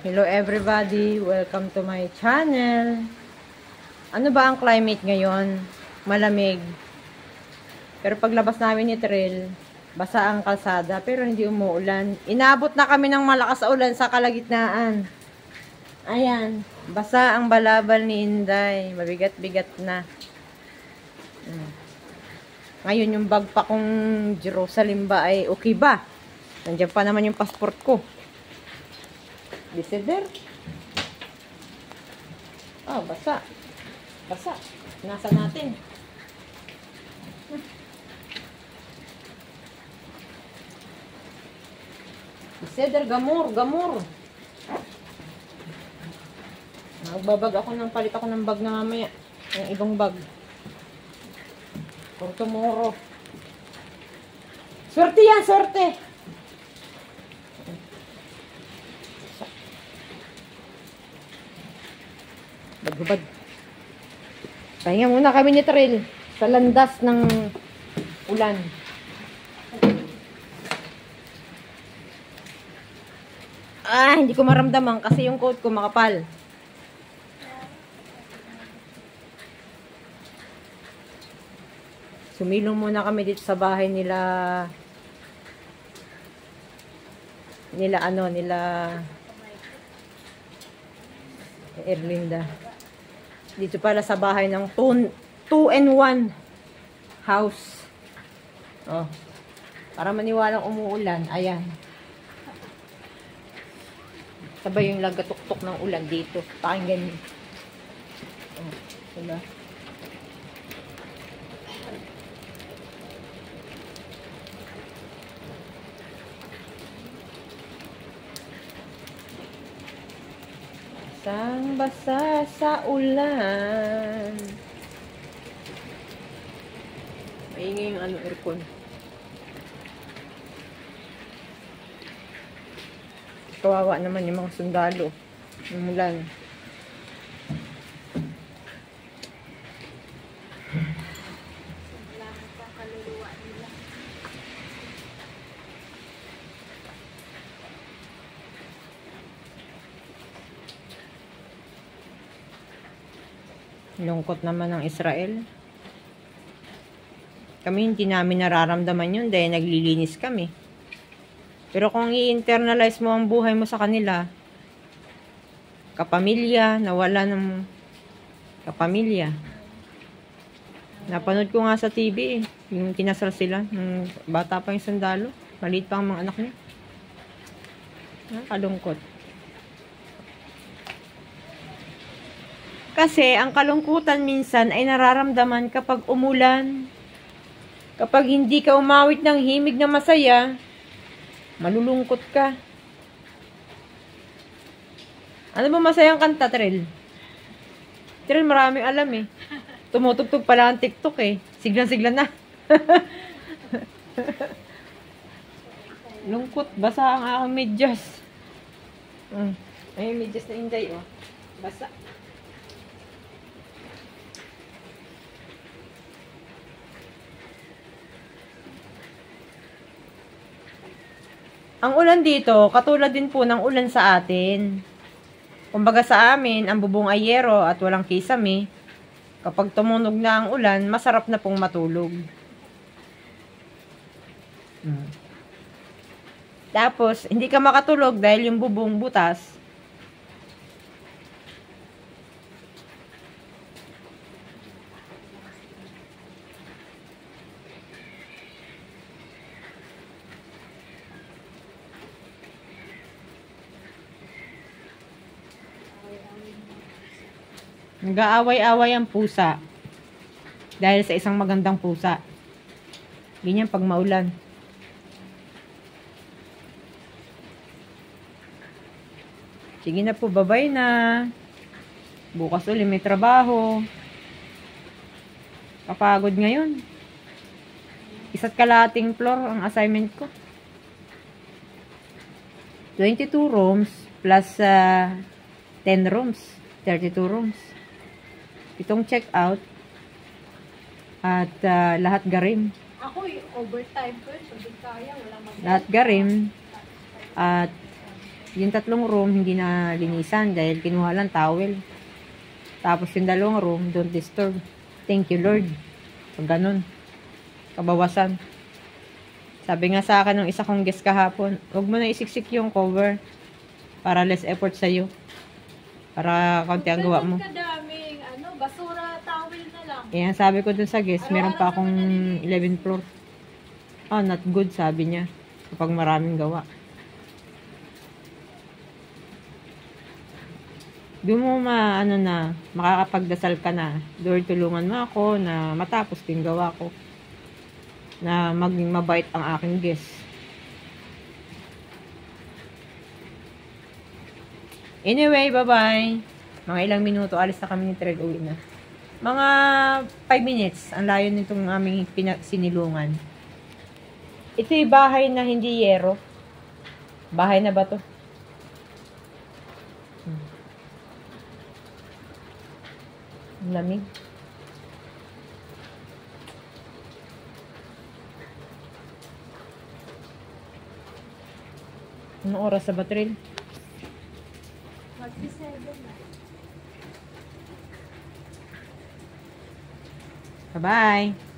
Hello everybody, welcome to my channel. Ano ba ang climate ngayon? Malamig. Pero paglabas namin ni trail, basa ang kalsada pero hindi umuulan. Inabot na kami ng malakas na ulan sa kalagitnaan. Ayan, basa ang balabal ni Inday. Mabigat-bigat na. Ngayon yung bag pa kong Jerusalem ba ay okay ba? Nandiyan pa naman yung passport ko. Desider. Oh, basa. Basa. Nasa natin. Desider, gamur, gamur. Magbabag ako ng palit ako ng bag na mamaya. Yung ibang bag. For tomorrow. Swerte yan, swerte. Baghubad. Pahinga muna kami ni Trail sa landas ng ulan. Hindi ko maramdaman kasi yung coat ko makapal. Sumilong muna kami dito sa bahay nila Erlinda. Dito pala sa bahay ng 2-in-1 house. Oh. Para maniwalang umuulan. Ayan. Sabay yung lagatuktok ng ulan dito. Pakinggan niyo. Oh, diba? Basang basa sa ulan. Maingay yung aircon. Kawawa naman yung mga sundalo. Yung ulan. Lungkot naman ng Israel. Kami hindi namin nararamdaman yun dahil naglilinis kami. Pero kung i-internalize mo ang buhay mo sa kanila, kapamilya, nawala ng kapamilya. Napanood ko nga sa TV yung kinasal sila, ng bata pa yung sundalo. Maliit pa ang mga anak niya. Kalungkot. Kasi ang kalungkutan minsan ay nararamdaman kapag umulan. Kapag hindi ka umawit ng himig na masaya, malulungkot ka. Ano ba masayang kanta, Trel? Trel, maraming alam eh. Tumutugtog pala ang TikTok eh. Siglan-siglan na. Lungkot, basa ang aking medyas. Ay, medyas na Inday oh. Basa. Ang ulan dito, katulad din po ng ulan sa atin. Kumbaga sa amin, ang bubong ay yero at walang kisame. Kapag tumunog na ang ulan, masarap na pong matulog. Tapos, hindi ka makatulog dahil yung bubong butas. Nag-aaway-away ang pusa dahil sa isang magandang pusa. Ganyan pag maulan. Sige na po, bye-bye na. Bukas ulit may trabaho. Kapagod ngayon. Isa't kalahating floor ang assignment ko. 22 rooms plus 10 rooms. 32 rooms. Itong check out at lahat garim. Ako overtime ko, so di kaya, wala mag- Lahat garim at yung 3 room, hindi na linisan dahil kinuha lang towel. Tapos yung 2 room, don't disturb. Thank you, Lord. Pag ganun. Kabawasan. Sabi nga sa akin ng isa kong guest kahapon, huwag mo na isiksik yung cover para less effort sa'yo. Para konti ang gawa mo. Kadaming, basura, towel na lang. Ayan, sabi ko dun sa guest, meron pa akong 11 floor. Not good, sabi niya. Kapag maraming gawa. Doon mo makakapagdasal ka na. Lord, tulungan mo ako na matapos din gawa ko. Na maging mabait ang aking guest. Anyway, bye-bye. Mga ilang minuto, alis na kami ni Tred, uwi na. Mga 5 minutes, ang layo nitong aming sinilungan. Ito yung bahay na hindi yero. Bahay na ba to? Ang lamig. Anong oras sa batril? Mag-7 na. Bye-bye!